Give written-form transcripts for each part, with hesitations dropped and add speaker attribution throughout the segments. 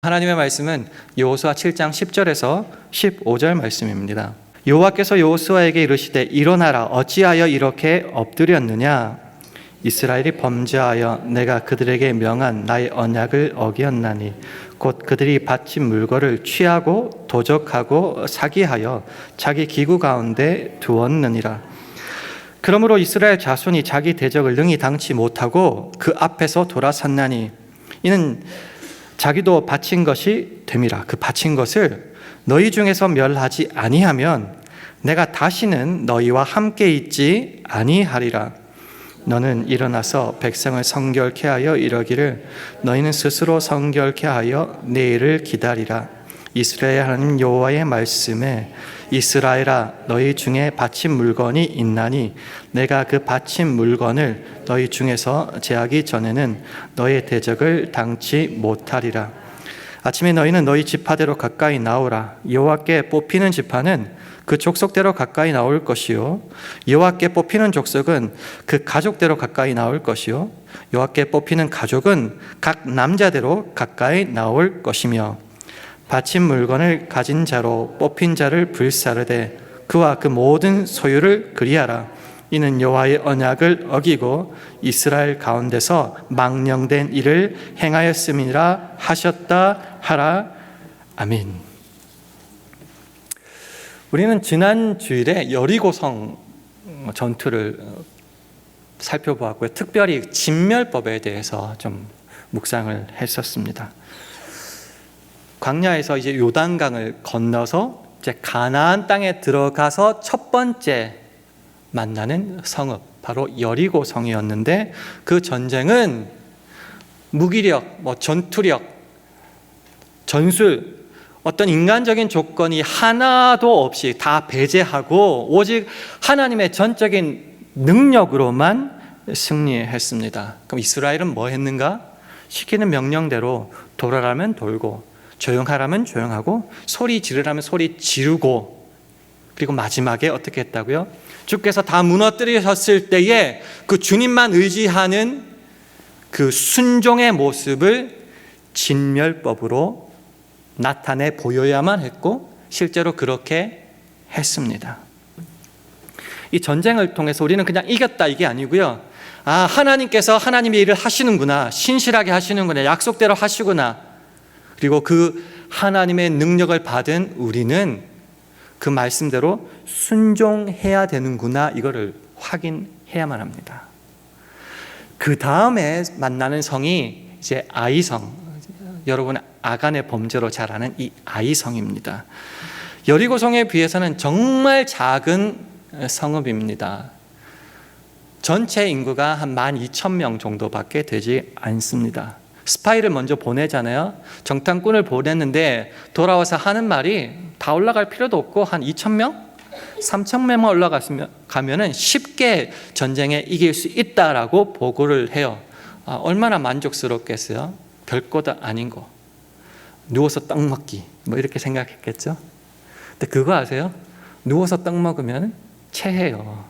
Speaker 1: 하나님의 말씀은 여호수아 7장 10절에서 15절 말씀입니다. 여호와께서 여호수아에게 이르시되 일어나라 어찌하여 이렇게 엎드렸느냐 이스라엘이 범죄하여 내가 그들에게 명한 나의 언약을 어기었나니 곧 그들이 바친 물건을 취하고 도적하고 사기하여 자기 기구 가운데 두었느니라. 그러므로 이스라엘 자손이 자기 대적을 능히 당치 못하고 그 앞에서 돌아섰나니 이는 자기도 바친 것이 됨이라. 그 바친 것을 너희 중에서 멸하지 아니하면 내가 다시는 너희와 함께 있지 아니하리라. 너는 일어나서 백성을 성결케 하여 이러기를 너희는 스스로 성결케 하여 내일을 기다리라. 이스라엘 하나님 여호와의 말씀에 이스라엘아 너희 중에 바친 물건이 있나니 내가 그 바친 물건을 너희 중에서 제하기 전에는 너의 대적을 당치 못하리라. 아침에 너희는 너희 지파대로 가까이 나오라. 여호와께 뽑히는 지파는 그 족속대로 가까이 나올 것이요 여호와께 뽑히는 족속은 그 가족대로 가까이 나올 것이요 여호와께 뽑히는 가족은 각 남자대로 가까이 나올 것이며 바친 물건을 가진 자로 뽑힌 자를 불사르되 그와 그 모든 소유를 그리하라. 이는 여호와의 언약을 어기고 이스라엘 가운데서 망령된 일을 행하였음이라 하셨다 하라. 아멘. 우리는 지난 주일에 여리고성 전투를 살펴보았고요. 특별히 진멸법에 대해서 좀 묵상을 했었습니다. 광야에서 이제 요단강을 건너서 이제 가나안 땅에 들어가서 첫 번째 만나는 성읍 바로 여리고성이었는데 그 전쟁은 무기력, 전투력, 전술 어떤 인간적인 조건이 하나도 없이 다 배제하고 오직 하나님의 전적인 능력으로만 승리했습니다. 그럼 이스라엘은 뭐 했는가? 시키는 명령대로 돌아가면 돌고 조용하라면 조용하고 소리 지르라면 소리 지르고 그리고 마지막에 어떻게 했다고요? 주께서 다 무너뜨리셨을 때에 그 주님만 의지하는 그 순종의 모습을 진멸법으로 나타내 보여야만 했고 실제로 그렇게 했습니다. 이 전쟁을 통해서 우리는 그냥 이겼다 이게 아니고요. 하나님께서 하나님의 일을 하시는구나, 신실하게 하시는구나, 약속대로 하시구나. 그리고 그 하나님의 능력을 받은 우리는 그 말씀대로 순종해야 되는구나 이거를 확인해야만 합니다. 그 다음에 만나는 성이 이제 아이성, 여러분 아간의 범죄로 잘 아는 이 아이성입니다. 여리고성에 비해서는 정말 작은 성읍입니다. 전체 인구가 한 12,000명 정도밖에 되지 않습니다. 스파이를 먼저 보내잖아요. 정탐꾼을 보냈는데 돌아와서 하는 말이 다 올라갈 필요도 없고 한 2,000명? 3,000명만 올라가면 쉽게 전쟁에 이길 수 있다라고 보고를 해요. 얼마나 만족스럽겠어요? 별것도 아닌 거. 누워서 떡 먹기 뭐 이렇게 생각했겠죠. 근데 그거 아세요? 누워서 떡 먹으면 체해요.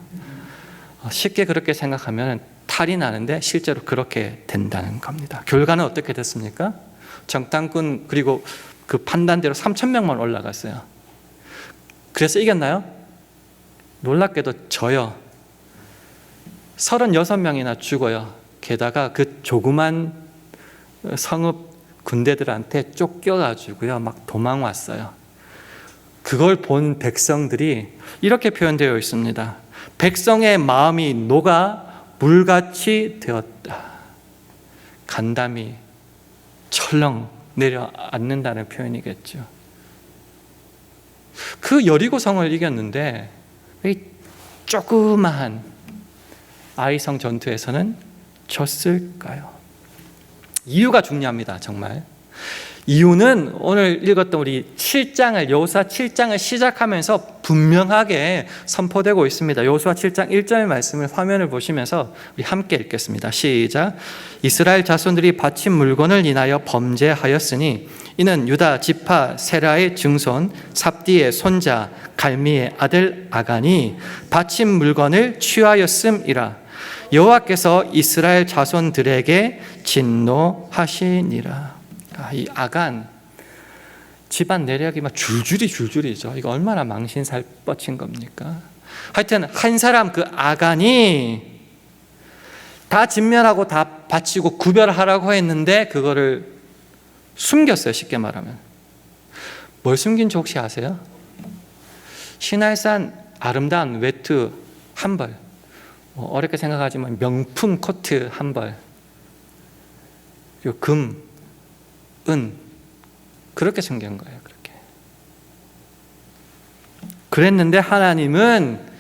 Speaker 1: 쉽게 그렇게 생각하면 탈이 나는데 실제로 그렇게 된다는 겁니다. 결과는 어떻게 됐습니까? 정탐꾼 그리고 그 판단대로 3,000명만 올라갔어요. 그래서 이겼나요? 놀랍게도 져요. 36명이나 죽어요. 게다가 그 조그만 성읍 군대들한테 쫓겨가지고요 막 도망왔어요. 그걸 본 백성들이 이렇게 표현되어 있습니다. 백성의 마음이 녹아 물같이 되었다. 간담이 철렁 내려앉는다는 표현이겠죠. 그 여리고성을 이겼는데 왜 조그마한 아이성 전투에서는 졌을까요? 이유가 중요합니다. 정말. 이유는 오늘 읽었던 우리 7장을 여호수아 7장을 시작하면서 분명하게 선포되고 있습니다. 여호수아 7장 1절의 말씀을 화면을 보시면서 우리 함께 읽겠습니다. 시작. 이스라엘 자손들이 바친 물건을 인하여 범죄하였으니 이는 유다 지파 세라의 증손 삽디의 손자 갈미의 아들 아간이 바친 물건을 취하였음이라. 여호와께서 이스라엘 자손들에게 진노하시니라. 이 아간 집안 내력이 막 줄줄이죠. 이거 얼마나 망신살 뻗친 겁니까? 하여튼 한 사람 그 아간이 다 진멸하고 다 바치고 구별하라고 했는데 그거를 숨겼어요. 쉽게 말하면. 뭘 숨긴지 혹시 아세요? 신할산 아름다운 외투 한 벌, 어렵게 생각하지만 명품 코트 한 벌, 그리고 금, 은, 그렇게 숨긴 거예요. 그렇게. 그랬는데 하나님은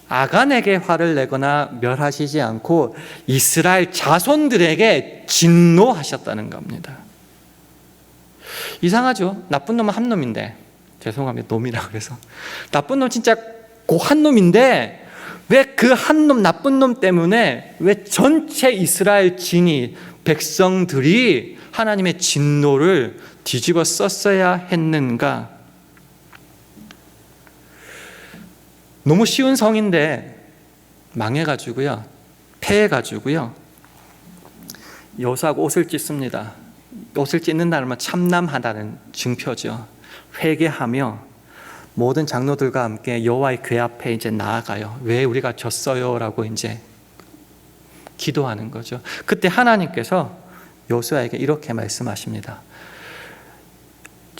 Speaker 1: 아간에게 화를 내거나 멸하시지 않고 이스라엘 자손들에게 진노하셨다는 겁니다. 이상하죠? 나쁜 놈은 한 놈인데, 죄송합니다, 놈이라 그래서 나쁜 놈 진짜 그 한 놈인데 왜 그 한 놈 나쁜 놈 때문에 왜 전체 이스라엘 진이 백성들이 하나님의 진노를 뒤집어 썼어야 했는가? 너무 쉬운 성인데 망해가지고요, 패해가지고요, 여호수아가 옷을 찢습니다. 옷을 찢는다는 건 참남하다는 증표죠. 회개하며 모든 장로들과 함께 여호와의 궤 앞에 이제 나아가요. 왜 우리가 졌어요라고 이제 기도하는 거죠. 그때 하나님께서 여호수아에게 이렇게 말씀하십니다.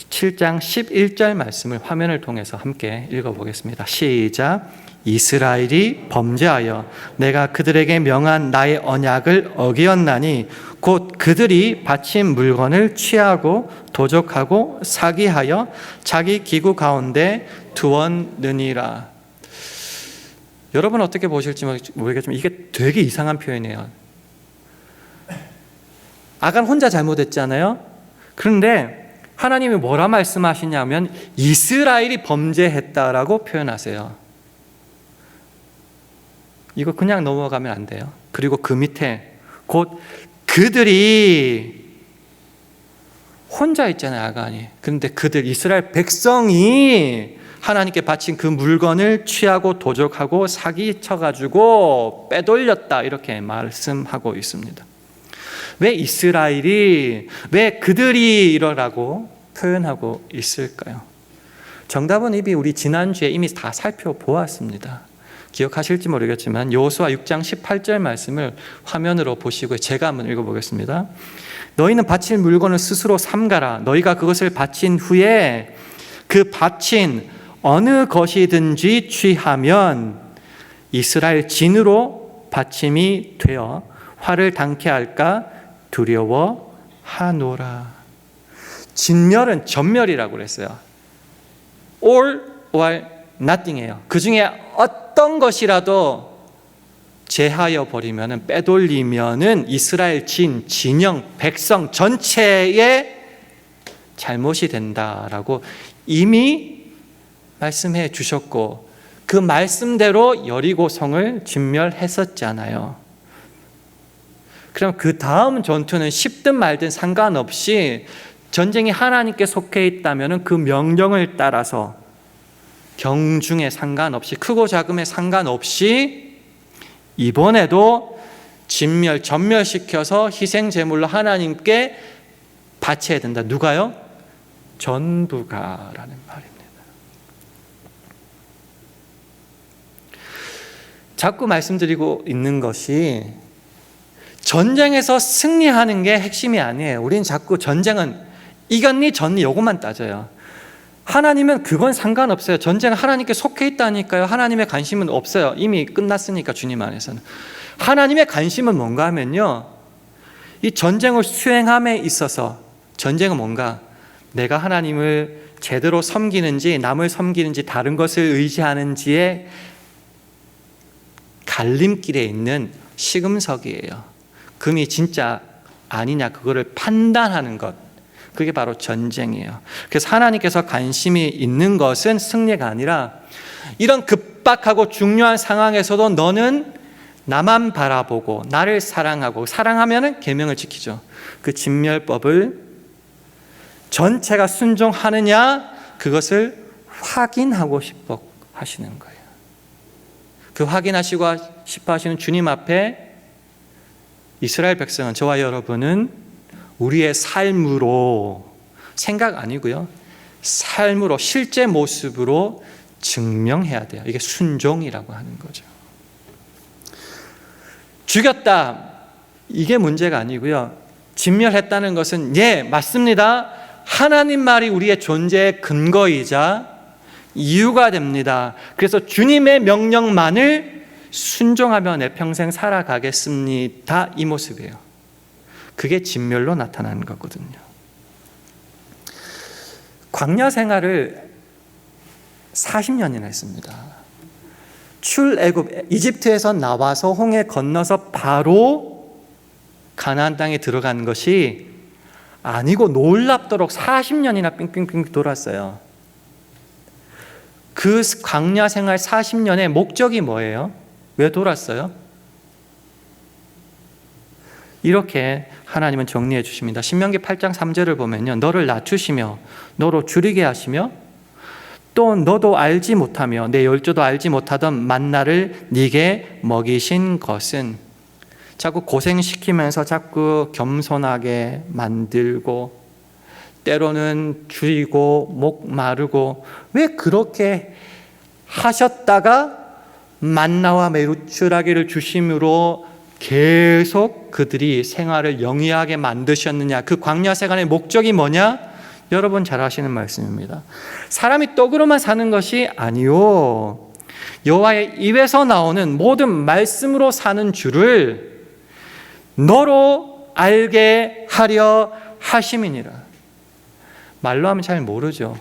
Speaker 1: 7장 11절 말씀을 화면을 통해서 함께 읽어보겠습니다. 시작. 이스라엘이 범죄하여 내가 그들에게 명한 나의 언약을 어기었나니 곧 그들이 바친 물건을 취하고 도적하고 사기하여 자기 기구 가운데 두었느니라. 여러분 어떻게 보실지 모르겠지만 이게 되게 이상한 표현이에요. 아간 혼자 잘못했잖아요. 그런데 하나님이 뭐라 말씀하시냐면 이스라엘이 범죄했다라고 표현하세요. 이거 그냥 넘어가면 안 돼요. 그리고 그 밑에 곧 그들이 혼자 있잖아요, 아간이. 그런데 그들 이스라엘 백성이 하나님께 바친 그 물건을 취하고 도적하고 사기쳐가지고 빼돌렸다, 이렇게 말씀하고 있습니다. 왜 이스라엘이, 왜 그들이 이러라고 표현하고 있을까요? 정답은 이미 우리 지난주에 이미 다 살펴보았습니다. 기억하실지 모르겠지만 여호수아 6장 18절 말씀을 화면으로 보시고 제가 한번 읽어보겠습니다. 너희는 바칠 물건을 스스로 삼가라. 너희가 그것을 바친 후에 그 바친 어느 것이든지 취하면 이스라엘 진으로 바침이 되어 화를 당케 할까 두려워하노라. 진멸은 전멸이라고 그랬어요. all or nothing이에요. 그 중에 어떤 것이라도 제하여 버리면, 빼돌리면은 이스라엘 진영, 백성 전체의 잘못이 된다라고 이미 말씀해 주셨고 그 말씀대로 여리고성을 진멸했었잖아요. 그럼 그 다음 전투는 쉽든 말든 상관없이 전쟁이 하나님께 속해 있다면 그 명령을 따라서 경중에 상관없이, 크고 작음에 상관없이 이번에도 진멸, 전멸시켜서 희생제물로 하나님께 바쳐야 된다. 누가요? 전부가라는 말입니다. 자꾸 말씀드리고 있는 것이 전쟁에서 승리하는 게 핵심이 아니에요. 우리는 자꾸 전쟁은 이겼니 졌니 요것만 따져요. 하나님은 그건 상관없어요. 전쟁은 하나님께 속해 있다니까요. 하나님의 관심은 없어요. 이미 끝났으니까 주님 안에서는. 하나님의 관심은 뭔가 하면요, 이 전쟁을 수행함에 있어서 전쟁은 뭔가 내가 하나님을 제대로 섬기는지 남을 섬기는지 다른 것을 의지하는지의 갈림길에 있는 시금석이에요. 금이 진짜 아니냐 그거를 판단하는 것, 그게 바로 전쟁이에요. 그래서 하나님께서 관심이 있는 것은 승리가 아니라 이런 급박하고 중요한 상황에서도 너는 나만 바라보고 나를 사랑하고, 사랑하면은 계명을 지키죠. 그 진멸법을 전체가 순종하느냐 그것을 확인하고 싶어 하시는 거예요. 그 확인하시고 싶어 하시는 주님 앞에 이스라엘 백성은, 저와 여러분은 우리의 삶으로, 생각 아니고요, 삶으로, 실제 모습으로 증명해야 돼요. 이게 순종이라고 하는 거죠. 죽였다, 이게 문제가 아니고요. 진멸했다는 것은 맞습니다. 하나님 말이 우리의 존재의 근거이자 이유가 됩니다. 그래서 주님의 명령만을 순종하며 내 평생 살아가겠습니다, 이 모습이에요. 그게 진멸로 나타나는 거거든요. 광야 생활을 40년이나 했습니다. 출애굽, 이집트에서 나와서 홍해 건너서 바로 가나안 땅에 들어간 것이 아니고 놀랍도록 40년이나 빙빙빙 돌았어요. 그 광야 생활 40년의 목적이 뭐예요? 왜 돌았어요? 이렇게 하나님은 정리해 주십니다. 신명기 8장 3절을 보면요, 너를 낮추시며 너로 줄이게 하시며 또 너도 알지 못하며 내 열조도 알지 못하던 만나를 네게 먹이신 것은, 자꾸 고생시키면서 자꾸 겸손하게 만들고 때로는 줄이고 목 마르고, 왜 그렇게 하셨다가 만나와 메추라기를 주심으로 계속 그들이 생활을 영위하게 만드셨느냐? 그 광야 생활의 목적이 뭐냐? 여러분 잘 아시는 말씀입니다. 사람이 떡으로만 사는 것이 아니요, 여호와의 입에서 나오는 모든 말씀으로 사는 줄을 너로 알게 하려 하심이니라. 말로 하면 잘 모르죠.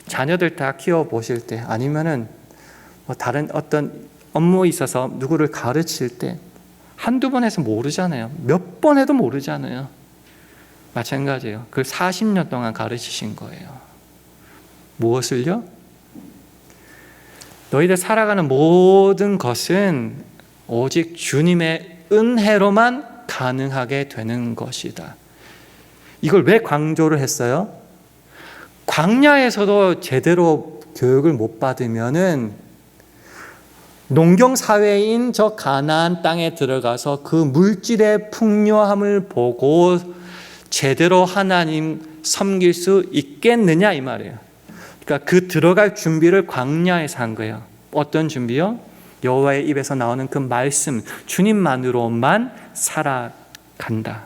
Speaker 1: 자녀들 다 키워보실 때, 아니면은 다른 어떤 업무에 있어서 누구를 가르칠 때 한두 번 해서 모르잖아요. 몇 번 해도 모르잖아요. 마찬가지예요. 그걸 40년 동안 가르치신 거예요. 무엇을요? 너희들 살아가는 모든 것은 오직 주님의 은혜로만 가능하게 되는 것이다. 이걸 왜 강조를 했어요? 광야에서도 제대로 교육을 못 받으면은 농경사회인 저 가나안 땅에 들어가서 그 물질의 풍요함을 보고 제대로 하나님 섬길 수 있겠느냐, 이 말이에요. 그러니까 그 들어갈 준비를 광야에서 한 거예요. 어떤 준비요? 여호와의 입에서 나오는 그 말씀, 주님만으로만 살아간다.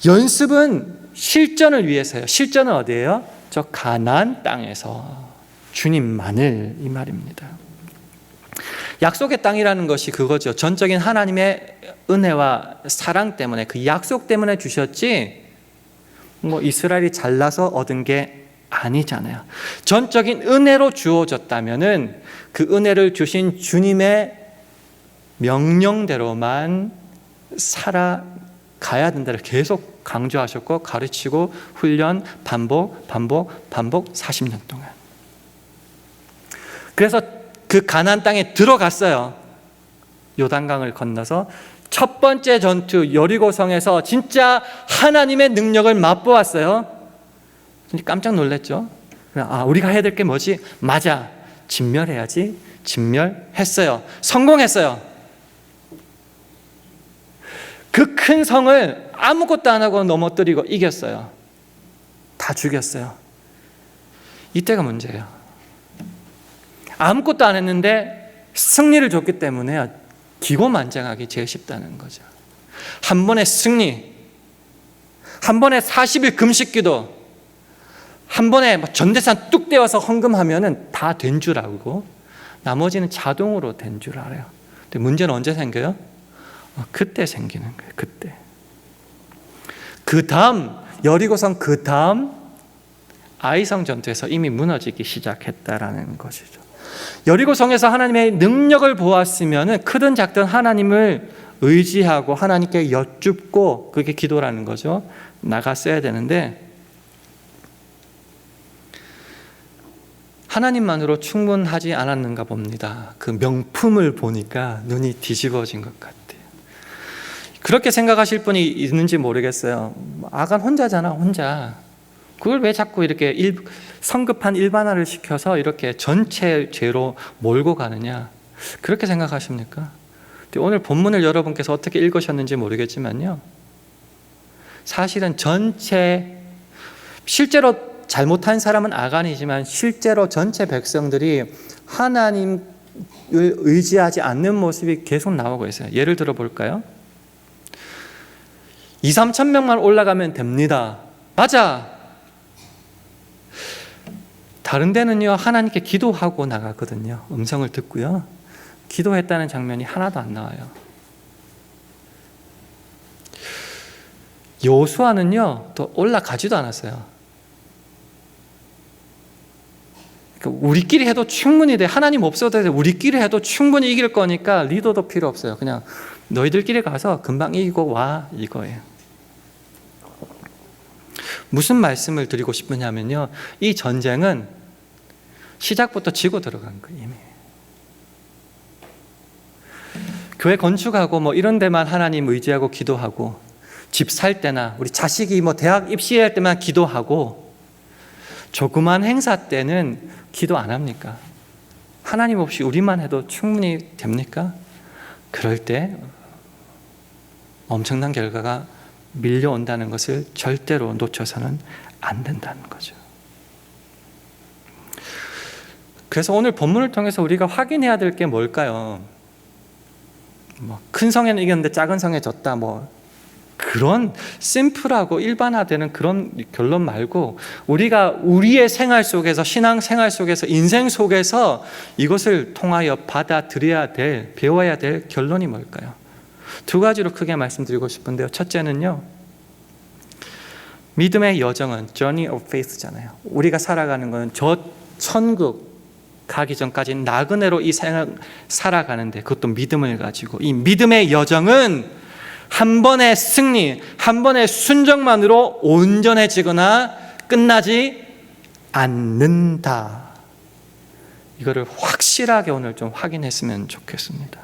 Speaker 1: 연습은 실전을 위해서요. 실전은 어디예요? 저 가나안 땅에서 주님만을, 이 말입니다. 약속의 땅이라는 것이 그거죠. 전적인 하나님의 은혜와 사랑 때문에, 그 약속 때문에 주셨지 이스라엘이 잘나서 얻은 게 아니잖아요. 전적인 은혜로 주어졌다면은 그 은혜를 주신 주님의 명령대로만 살아가야 된다를 계속 강조하셨고 가르치고 훈련, 반복 40년 동안. 그래서 그 가나안 땅에 들어갔어요. 요단강을 건너서 첫 번째 전투 여리고성에서 진짜 하나님의 능력을 맛보았어요. 깜짝 놀랐죠. 우리가 해야 될 게 뭐지? 맞아, 진멸해야지. 진멸했어요. 성공했어요. 그 큰 성을 아무것도 안 하고 넘어뜨리고 이겼어요. 다 죽였어요. 이때가 문제예요. 아무것도 안 했는데 승리를 줬기 때문에 기고만장하기 제일 쉽다는 거죠. 한 번의 승리, 한 번에 40일 금식기도, 한 번에 전재산 뚝 떼어서 헌금하면은 다 된 줄 알고 나머지는 자동으로 된 줄 알아요. 근데 문제는 언제 생겨요? 그때 생기는 거예요. 그때. 그 다음 여리고성, 그 다음 아이성 전투에서 이미 무너지기 시작했다라는 것이죠. 여리고성에서 하나님의 능력을 보았으면 크든 작든 하나님을 의지하고 하나님께 여쭙고, 그게 기도라는 거죠. 나갔어야 되는데 하나님만으로 충분하지 않았는가 봅니다. 그 명품을 보니까 눈이 뒤집어진 것 같아요. 그렇게 생각하실 분이 있는지 모르겠어요. 아간 혼자잖아, 혼자. 그걸 왜 자꾸 이렇게 성급한 일반화를 시켜서 이렇게 전체 죄로 몰고 가느냐, 그렇게 생각하십니까? 오늘 본문을 여러분께서 어떻게 읽으셨는지 모르겠지만요, 사실은 전체, 실제로 잘못한 사람은 아간이지만 실제로 전체 백성들이 하나님을 의지하지 않는 모습이 계속 나오고 있어요. 예를 들어 볼까요? 2, 3천 명만 올라가면 됩니다. 맞아. 다른 데는요, 하나님께 기도하고 나가거든요. 음성을 듣고요. 기도했다는 장면이 하나도 안 나와요. 여호수아는요, 또 올라가지도 않았어요. 그러니까 우리끼리 해도 충분히 돼. 하나님 없어도 돼. 우리끼리 해도 충분히 이길 거니까 리더도 필요 없어요. 그냥 너희들끼리 가서 금방 이기고 와, 이거예요. 무슨 말씀을 드리고 싶으냐면요, 이 전쟁은 시작부터 지고 들어간 거예요. 이미. 교회 건축하고 뭐 이런 데만 하나님 의지하고 기도하고, 집 살 때나 우리 자식이 뭐 대학 입시할 때만 기도하고, 조그만 행사 때는 기도 안 합니까? 하나님 없이 우리만 해도 충분히 됩니까? 그럴 때 엄청난 결과가 밀려온다는 것을 절대로 놓쳐서는 안 된다는 거죠. 그래서 오늘 본문을 통해서 우리가 확인해야 될 게 뭘까요? 큰 성에는 이겼는데 작은 성에 졌다, 그런 심플하고 일반화되는 그런 결론 말고, 우리가 우리의 생활 속에서, 신앙 생활 속에서, 인생 속에서 이것을 통하여 받아들여야 될, 배워야 될 결론이 뭘까요? 두 가지로 크게 말씀드리고 싶은데요. 첫째는요, 믿음의 여정은 Journey of Faith잖아요. 우리가 살아가는 것은 저 천국 가기 전까지 나그네로 이 생을 살아가는데, 그것도 믿음을 가지고, 이 믿음의 여정은 한 번의 승리, 한 번의 순종만으로 온전해지거나 끝나지 않는다. 이거를 확실하게 오늘 좀 확인했으면 좋겠습니다.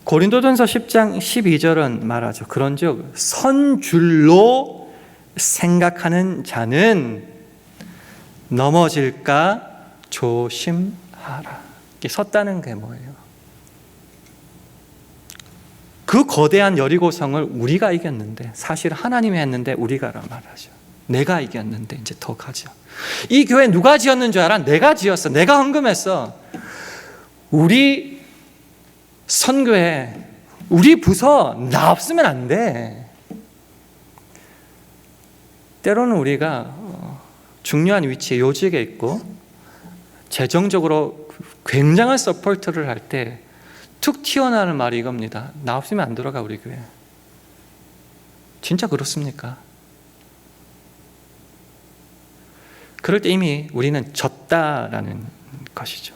Speaker 1: 고린도전서 10장 12절은 말하죠. 그런즉 선 줄로 생각하는 자는 넘어질까 조심하라. 이게 섰다는 게 뭐예요? 그 거대한 여리고성을 우리가 이겼는데, 사실 하나님이 했는데 우리가라 말하죠. 내가 이겼는데 이제 더 가죠. 이 교회 누가 지었는 줄 알아? 내가 지었어. 내가 헌금했어. 우리 선교회, 우리 부서 나 없으면 안 돼. 때로는 우리가 중요한 위치에 요직에 있고 재정적으로 굉장한 서포트를 할 때 툭 튀어나오는 말이 이겁니다. 나 없으면 안 들어가 우리 교회. 진짜 그렇습니까? 그럴 때 이미 우리는 졌다라는 것이죠.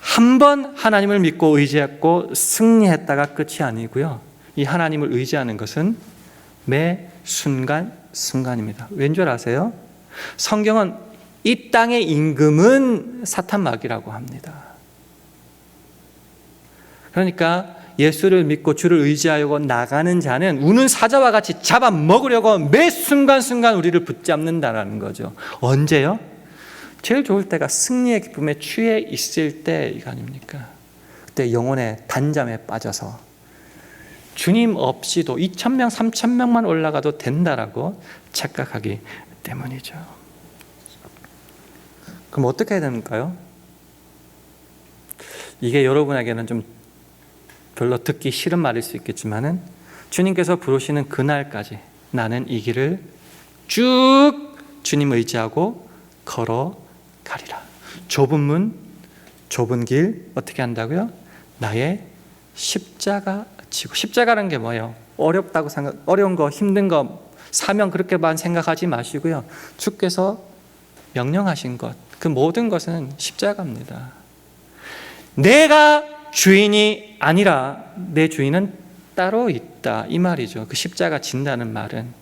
Speaker 1: 한 번 하나님을 믿고 의지했고 승리했다가 끝이 아니고요, 이 하나님을 의지하는 것은 매 순간입니다. 왠 줄 아세요? 성경은 이 땅의 임금은 사탄마귀라고 합니다. 그러니까 예수를 믿고 주를 의지하려고 나가는 자는 우는 사자와 같이 잡아먹으려고 매 순간순간 우리를 붙잡는다라는 거죠. 언제요? 제일 좋을 때가 승리의 기쁨에 취해 있을 때 이거 아닙니까? 그때 영혼의 단잠에 빠져서 주님 없이도 2,000명, 3,000명만 올라가도 된다라고 착각하기 때문이죠. 그럼 어떻게 해야 됩니까요? 이게 여러분에게는 좀 별로 듣기 싫은 말일 수 있겠지만은, 주님께서 부르시는 그날까지 나는 이 길을 쭉 주님 의지하고 걸어가리라. 좁은 문, 좁은 길 어떻게 한다고요? 나의 십자가 지고. 십자가라는 게 뭐예요? 어렵다고 생각, 어려운 거, 힘든 거, 사명 그렇게만 생각하지 마시고요, 주께서 명령하신 것, 그 모든 것은 십자가입니다. 내가 주인이 아니라 내 주인은 따로 있다, 이 말이죠. 그 십자가 진다는 말은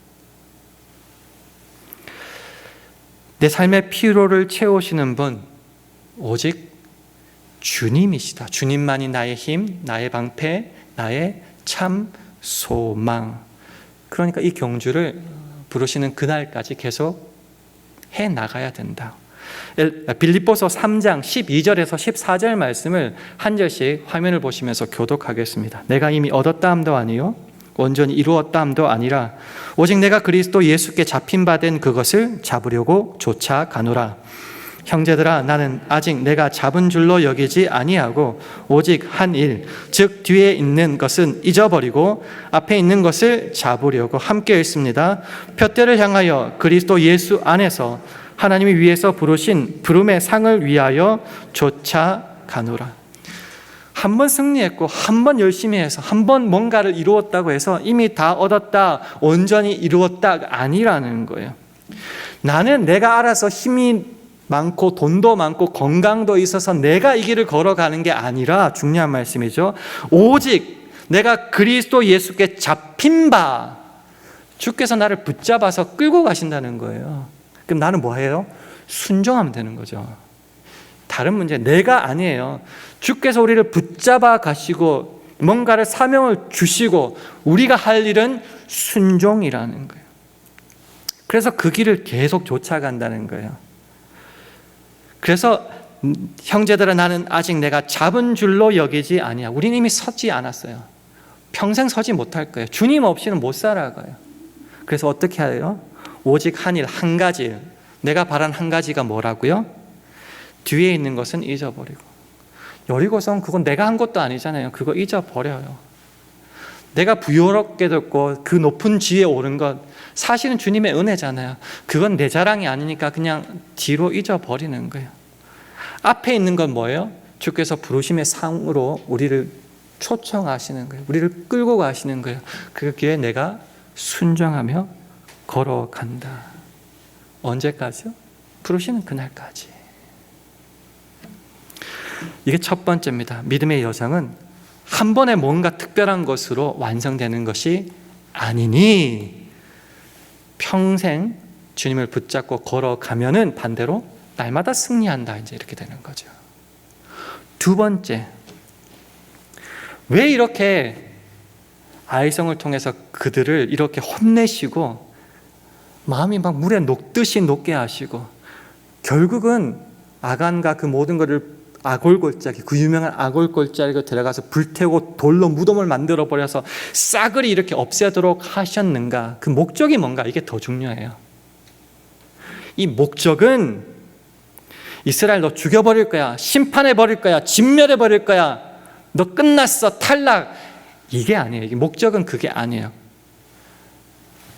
Speaker 1: 내 삶의 피로를 채우시는 분 오직 주님이시다. 주님만이 나의 힘, 나의 방패, 나의 참 소망. 그러니까 이 경주를 부르시는 그날까지 계속 해 나가야 된다. 빌립보서 3장 12절에서 14절 말씀을 한 절씩 화면을 보시면서 교독하겠습니다. 내가 이미 얻었다 함도 아니요 온전히 이루었다 함도 아니라 오직 내가 그리스도 예수께 잡힌 바 된 그것을 잡으려고 쫓아가노라. 형제들아, 나는 아직 내가 잡은 줄로 여기지 아니하고 오직 한 일, 즉 뒤에 있는 것은 잊어버리고 앞에 있는 것을 잡으려고 함께 있습니다. 푯대를 향하여 그리스도 예수 안에서 하나님이 위에서 부르신 부름의 상을 위하여 쫓아가노라. 한 번 승리했고 한 번 열심히 해서 한 번 뭔가를 이루었다고 해서 이미 다 얻었다, 온전히 이루었다가 아니라는 거예요. 나는 내가 알아서 힘이 많고 돈도 많고 건강도 있어서 내가 이 길을 걸어가는 게 아니라, 중요한 말씀이죠, 오직 내가 그리스도 예수께 잡힌 바, 주께서 나를 붙잡아서 끌고 가신다는 거예요. 그럼 나는 뭐해요? 순종하면 되는 거죠. 다른 문제, 내가 아니에요. 주께서 우리를 붙잡아 가시고 뭔가를 사명을 주시고 우리가 할 일은 순종이라는 거예요. 그래서 그 길을 계속 쫓아간다는 거예요. 그래서 형제들아, 나는 아직 내가 잡은 줄로 여기지 아니야. 우리는 이미 서지 않았어요. 평생 서지 못할 거예요. 주님 없이는 못 살아가요. 그래서 어떻게 해요? 오직 한 일, 한 가지, 내가 바란 한 가지가 뭐라고요? 뒤에 있는 것은 잊어버리고. 여리고성 그건 내가 한 것도 아니잖아요. 그거 잊어버려요. 내가 부유롭게 됐고 그 높은 지위에 오른 것, 사실은 주님의 은혜잖아요. 그건 내 자랑이 아니니까 그냥 뒤로 잊어버리는 거예요. 앞에 있는 건 뭐예요? 주께서 부르심의 상으로 우리를 초청하시는 거예요. 우리를 끌고 가시는 거예요. 그 길에 내가 순종하며 걸어간다. 언제까지요? 부르시는 그날까지. 이게 첫 번째입니다. 믿음의 여정은 한 번에 뭔가 특별한 것으로 완성되는 것이 아니니 평생 주님을 붙잡고 걸어가면은 반대로 날마다 승리한다, 이제 이렇게 되는 거죠. 두 번째, 왜 이렇게 아이성을 통해서 그들을 이렇게 혼내시고 마음이 막 물에 녹듯이 녹게 하시고 결국은 아간과 그 모든 것을 아골골짜기, 그 유명한 아골골짜기로 들어가서 불태우고 돌로 무덤을 만들어 버려서 싸그리 이렇게 없애도록 하셨는가? 그 목적이 뭔가? 이게 더 중요해요. 이 목적은 이스라엘 너 죽여버릴 거야, 심판해버릴 거야, 진멸해버릴 거야, 너 끝났어, 탈락, 이게 아니에요. 이 목적은 그게 아니에요.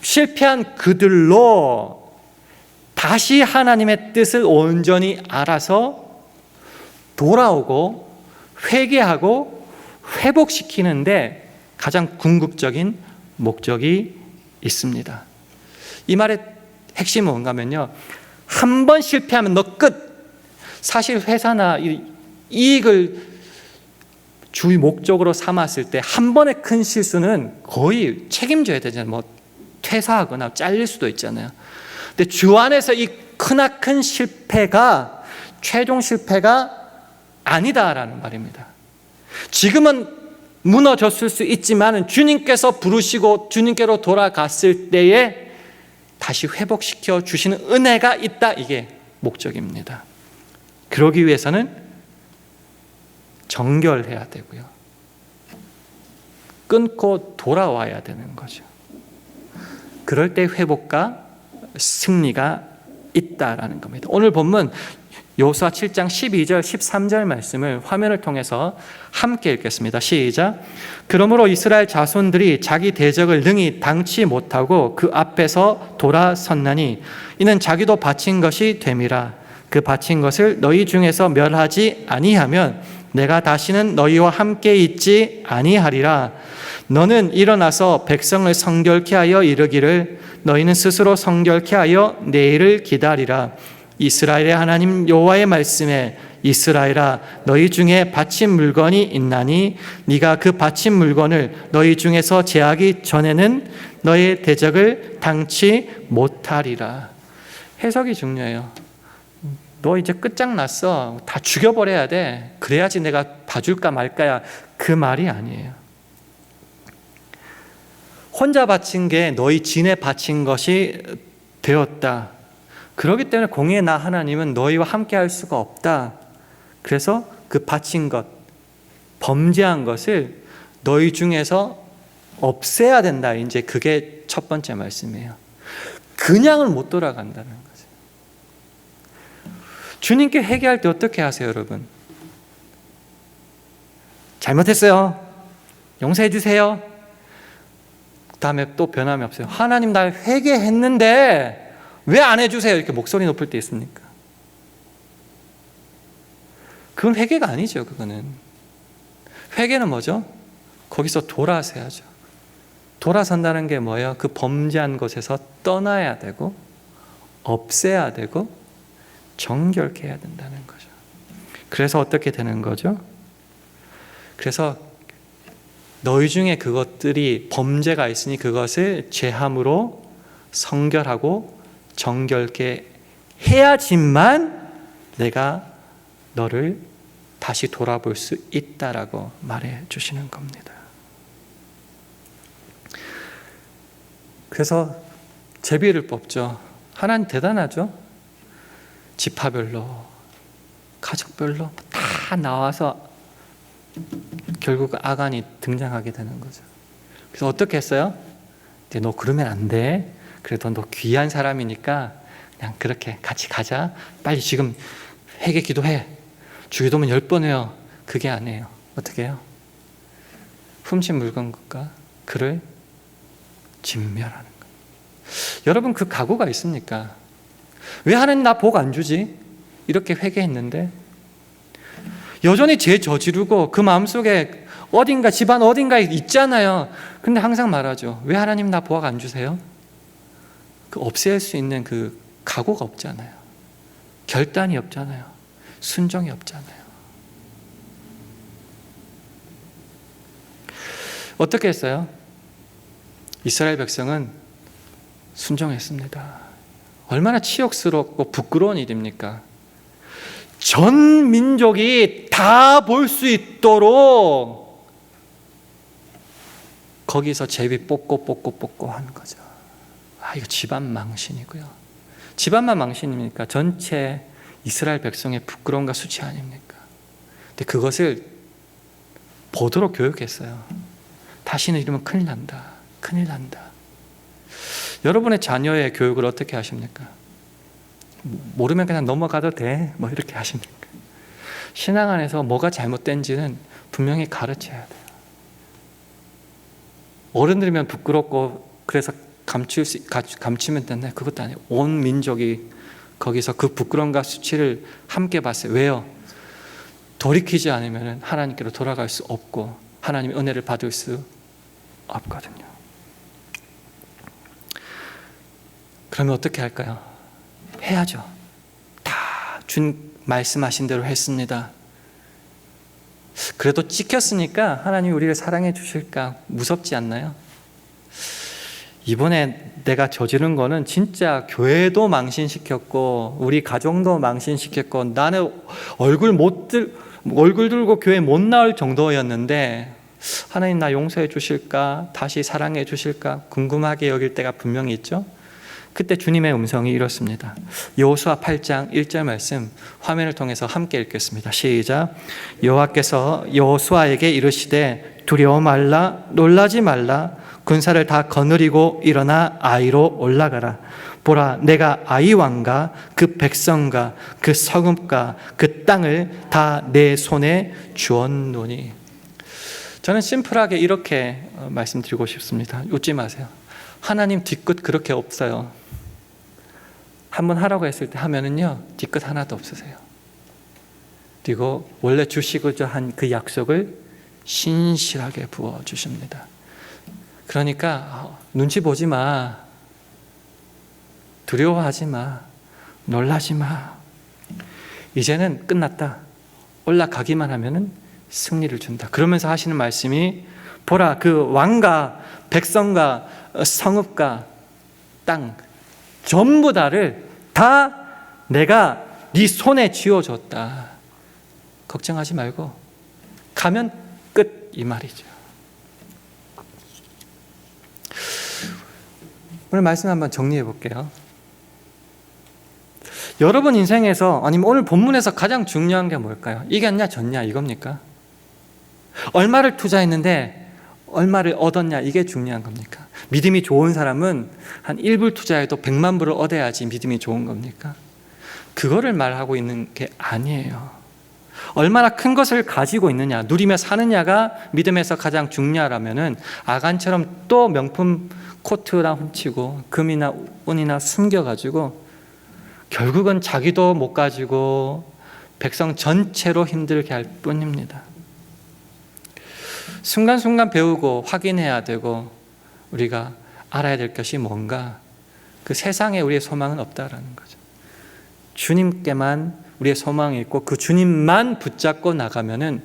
Speaker 1: 실패한 그들로 다시 하나님의 뜻을 온전히 알아서 돌아오고 회개하고 회복시키는데 가장 궁극적인 목적이 있습니다. 이 말의 핵심은 뭔가면요, 한 번 실패하면 너 끝. 사실 회사나 이익을 주의 목적으로 삼았을 때 한 번의 큰 실수는 거의 책임져야 되잖아요. 뭐 퇴사하거나 잘릴 수도 있잖아요. 근데 주 안에서 이 크나큰 실패가 최종 실패가 아니다라는 말입니다. 지금은 무너졌을 수 있지만 주님께서 부르시고 주님께로 돌아갔을 때에 다시 회복시켜 주시는 은혜가 있다, 이게 목적입니다. 그러기 위해서는 정결해야 되고요, 끊고 돌아와야 되는 거죠. 그럴 때 회복과 승리가 있다라는 겁니다. 오늘 본문 여호수아 7장 12절 13절 말씀을 화면을 통해서 함께 읽겠습니다. 시작. 그러므로 이스라엘 자손들이 자기 대적을 능히 당치 못하고 그 앞에서 돌아섰나니 이는 자기도 바친 것이 됨이라. 그 바친 것을 너희 중에서 멸하지 아니하면 내가 다시는 너희와 함께 있지 아니하리라. 너는 일어나서 백성을 성결케 하여 이르기를 너희는 스스로 성결케 하여 내일을 기다리라. 이스라엘의 하나님 여호와의 말씀에 이스라엘아, 너희 중에 바친 물건이 있나니 네가 그 바친 물건을 너희 중에서 제하기 전에는 너의 대적을 당치 못하리라. 해석이 중요해요. 너 이제 끝장났어, 다 죽여버려야 돼, 그래야지 내가 봐줄까 말까야, 그 말이 아니에요. 혼자 바친 게 너희 진에 바친 것이 되었다. 그렇기 때문에 공의의 나 하나님은 너희와 함께 할 수가 없다. 그래서 그 바친 것, 범죄한 것을 너희 중에서 없애야 된다. 이제 그게 첫 번째 말씀이에요. 그냥은 못 돌아간다는 거죠. 주님께 회개할 때 어떻게 하세요, 여러분? 잘못했어요. 용서해 주세요. 다음에 또 변함이 없어요. 하나님, 날 회개했는데 왜 안 해주세요? 이렇게 목소리 높일 때 있습니까? 그건 회개가 아니죠. 그거는 회개는 뭐죠? 거기서 돌아서야죠. 돌아선다는 게 뭐예요? 그 범죄한 곳에서 떠나야 되고 없애야 되고 정결케 해야 된다는 거죠. 그래서 어떻게 되는 거죠? 그래서 너희 중에 그것들이 범죄가 있으니 그것을 제함으로 성결하고 정결케 해야지만 내가 너를 다시 돌아볼 수 있다라고 말해 주시는 겁니다. 그래서 제비를 뽑죠. 하나님 대단하죠. 지파별로, 가족별로 다 나와서 결국 아간이 등장하게 되는 거죠. 그래서 어떻게 했어요? 너 그러면 안 돼. 그래도 너 귀한 사람이니까 그냥 그렇게 같이 가자. 빨리 지금 회개 기도해. 주기도문 10번 해요. 그게 아니에요. 어떻게 해요? 훔친 물건과 그를 진멸하는 거예요. 여러분, 그 각오가 있습니까? 왜 하나님 나 복 안 주지? 이렇게 회개했는데 여전히 죄 저지르고 그 마음속에 어딘가 집안 어딘가에 있잖아요. 근데 항상 말하죠. 왜 하나님 나 복 안 주세요? 그 없앨 수 있는 그 각오가 없잖아요. 결단이 없잖아요. 순종이 없잖아요. 어떻게 했어요? 이스라엘 백성은 순종했습니다. 얼마나 치욕스럽고 부끄러운 일입니까? 전 민족이 다 볼 수 있도록 거기서 제비 뽑고 하는 거죠. 이거 집안 망신이고요. 집안만 망신입니까? 전체 이스라엘 백성의 부끄러움과 수치 아닙니까? 근데 그것을 보도록 교육했어요. 다시는 이러면 큰일 난다. 큰일 난다. 여러분의 자녀의 교육을 어떻게 하십니까? 모르면 그냥 넘어가도 돼. 뭐 이렇게 하십니까? 신앙 안에서 뭐가 잘못된지는 분명히 가르쳐야 돼요. 어른들이면 부끄럽고 그래서 감추면 된다. 그것도 아니에요. 온 민족이 거기서 그 부끄러움과 수치를 함께 봤어요. 왜요? 돌이키지 않으면 하나님께로 돌아갈 수 없고 하나님의 은혜를 받을 수 없거든요. 그러면 어떻게 할까요? 해야죠. 다 말씀하신 대로 했습니다. 그래도 찍혔으니까 하나님이 우리를 사랑해 주실까 무섭지 않나요? 이번에 내가 저지른 거는 진짜 교회도 망신시켰고 우리 가정도 망신시켰고 나는 얼굴 들고 교회 못 나올 정도였는데 하나님 나 용서해 주실까? 다시 사랑해 주실까? 궁금하게 여길 때가 분명히 있죠. 그때 주님의 음성이 이렇습니다. 여호수아 8장 1절 말씀 화면을 통해서 함께 읽겠습니다. 시작. 여호와께서 여호수아에게 이르시되 두려워 말라 놀라지 말라 군사를 다 거느리고 일어나 아이로 올라가라. 보라 내가 아이 왕과 그 백성과 그 성읍과 그 땅을 다 내 손에 주었노니. 저는 심플하게 이렇게 말씀드리고 싶습니다. 웃지 마세요. 하나님 뒤끝 그렇게 없어요. 한번 하라고 했을 때 하면은요 뒤끝 하나도 없으세요. 그리고 원래 주시고자 한 그 약속을 신실하게 부어 주십니다. 그러니까 눈치 보지 마, 두려워하지 마, 놀라지 마. 이제는 끝났다. 올라가기만 하면은 승리를 준다. 그러면서 하시는 말씀이 보라 그 왕과 백성과 성읍과 땅 전부 다를 다 내가 네 손에 쥐어줬다. 걱정하지 말고 가면 끝 이 말이죠. 오늘 말씀 한번 정리해 볼게요. 여러분 인생에서 아니면 오늘 본문에서 가장 중요한 게 뭘까요? 이겼냐 졌냐 이겁니까? 얼마를 투자했는데 얼마를 얻었냐, 이게 중요한 겁니까? 믿음이 좋은 사람은 한 1불 투자해도 100만 불을 얻어야지 믿음이 좋은 겁니까? 그거를 말하고 있는 게 아니에요. 얼마나 큰 것을 가지고 있느냐, 누리며 사느냐가 믿음에서 가장 중요하라면은 아간처럼 또 명품 코트나 훔치고 금이나 운이나 숨겨가지고 결국은 자기도 못 가지고 백성 전체로 힘들게 할 뿐입니다. 순간순간 배우고 확인해야 되고 우리가 알아야 될 것이 뭔가, 그 세상에 우리의 소망은 없다라는 거죠. 주님께만 우리의 소망이 있고 그 주님만 붙잡고 나가면은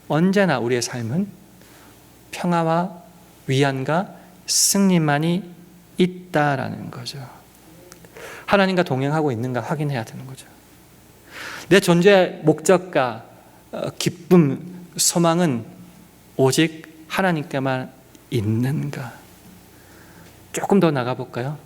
Speaker 1: 언제나 우리의 삶은 평화와 위안과 승리만이 있다라는 거죠. 하나님과 동행하고 있는가 확인해야 되는 거죠. 내 존재의 목적과 기쁨, 소망은 오직 하나님께만 있는가? 조금 더 나가볼까요?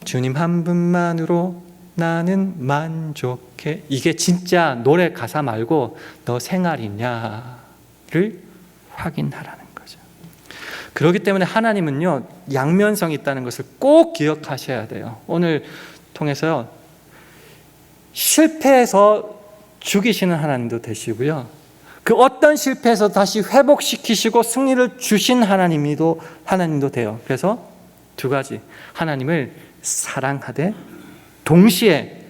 Speaker 1: 주님 한 분만으로 나는 만족해. 이게 진짜 노래 가사 말고 너 생활이냐를 확인하라는 거죠. 그렇기 때문에 하나님은요, 양면성이 있다는 것을 꼭 기억하셔야 돼요. 오늘 통해서요, 실패해서 죽이시는 하나님도 되시고요, 그 어떤 실패에서 다시 회복시키시고 승리를 주신 하나님도 돼요. 그래서 두 가지, 하나님을 사랑하되 동시에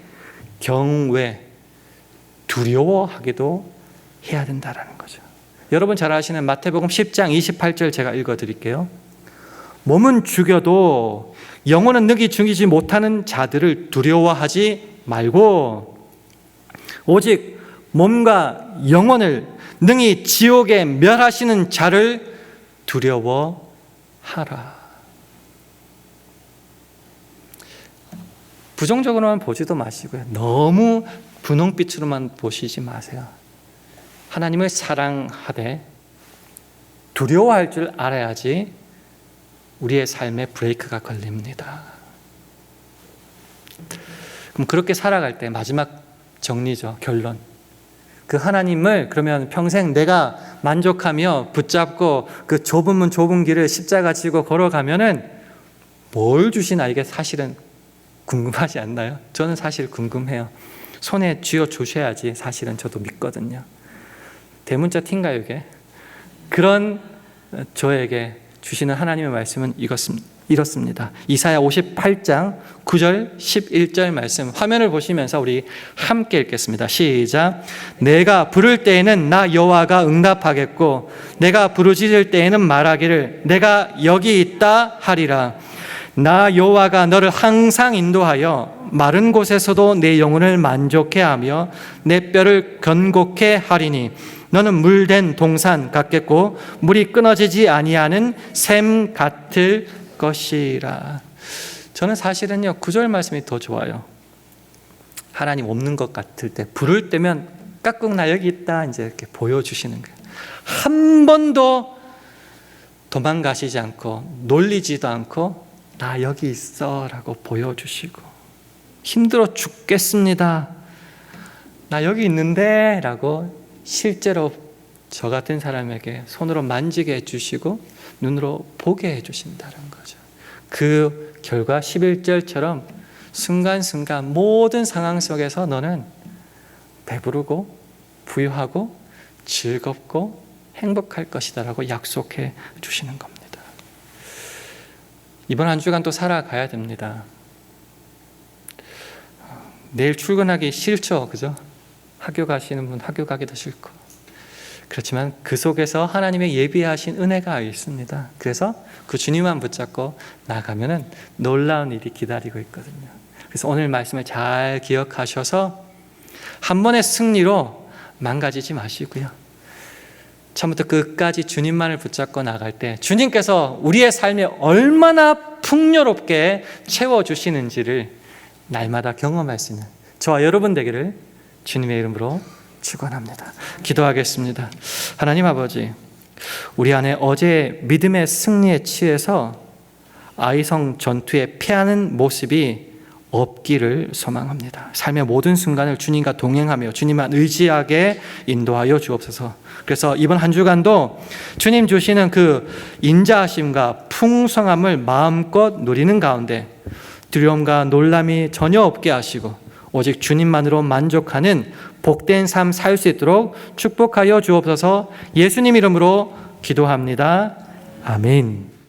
Speaker 1: 경외, 두려워하기도 해야 된다는 거죠. 여러분 잘 아시는 마태복음 10장 28절 제가 읽어드릴게요. 몸은 죽여도 영혼은 능히 죽이지 못하는 자들을 두려워하지 말고 오직 몸과 영혼을 능히 지옥에 멸하시는 자를 두려워하라. 부정적으로만 보지도 마시고요, 너무 분홍빛으로만 보시지 마세요. 하나님을 사랑하되 두려워할 줄 알아야지 우리의 삶에 브레이크가 걸립니다. 그럼 그렇게 살아갈 때 마지막 정리죠, 결론. 그 하나님을 그러면 평생 내가 만족하며 붙잡고 그 좁은 문 좁은 길을 십자가 지고 걸어가면은 뭘 주시나, 이게 사실은 궁금하지 않나요? 저는 사실 궁금해요. 손에 쥐어 주셔야지 사실은 저도 믿거든요. 대문자 티인가요 이게? 그런 저에게 주시는 하나님의 말씀은 이렇습니다. 이사야 58장 9절 11절 말씀, 화면을 보시면서 우리 함께 읽겠습니다. 시작. 내가 부를 때에는 나 여호와가 응답하겠고 내가 부르짖을 때에는 말하기를 내가 여기 있다 하리라. 나 여호와가 너를 항상 인도하여 마른 곳에서도 내 영혼을 만족해 하며 내 뼈를 견고케 하리니 너는 물된 동산 같겠고 물이 끊어지지 아니하는 샘 같을 것이라. 저는 사실은요 9절 말씀이 더 좋아요. 하나님 없는 것 같을 때 부를 때면 깍꿍 나 여기 있다 이제 이렇게 보여주시는 거예요. 한 번도 도망가시지 않고 놀리지도 않고 나 여기 있어 라고 보여주시고, 힘들어 죽겠습니다 나 여기 있는데 라고 실제로 저 같은 사람에게 손으로 만지게 해주시고 눈으로 보게 해주신다는 거죠. 그 결과 11절처럼 순간순간 모든 상황 속에서 너는 배부르고 부유하고 즐겁고 행복할 것이다 라고 약속해 주시는 겁니다. 이번 한 주간 또 살아가야 됩니다. 내일 출근하기 싫죠, 그죠? 학교 가시는 분 학교 가기도 싫고. 그렇지만 그 속에서 하나님의 예비하신 은혜가 있습니다. 그래서 그 주님만 붙잡고 나가면은 놀라운 일이 기다리고 있거든요. 그래서 오늘 말씀을 잘 기억하셔서 한 번의 승리로 망가지지 마시고요, 처음부터 끝까지 주님만을 붙잡고 나갈 때 주님께서 우리의 삶에 얼마나 풍요롭게 채워주시는지를 날마다 경험할 수 있는 저와 여러분 되기를 주님의 이름으로 축원합니다. 기도하겠습니다. 하나님 아버지, 우리 안에 어제 믿음의 승리에 취해서 아이성 전투에 패하는 모습이 없기를 소망합니다. 삶의 모든 순간을 주님과 동행하며 주님만 의지하게 인도하여 주옵소서. 그래서 이번 한 주간도 주님 주시는 그 인자하심과 풍성함을 마음껏 누리는 가운데 두려움과 놀람이 전혀 없게 하시고 오직 주님만으로 만족하는 복된 삶 살 수 있도록 축복하여 주옵소서. 예수님 이름으로 기도합니다. 아멘.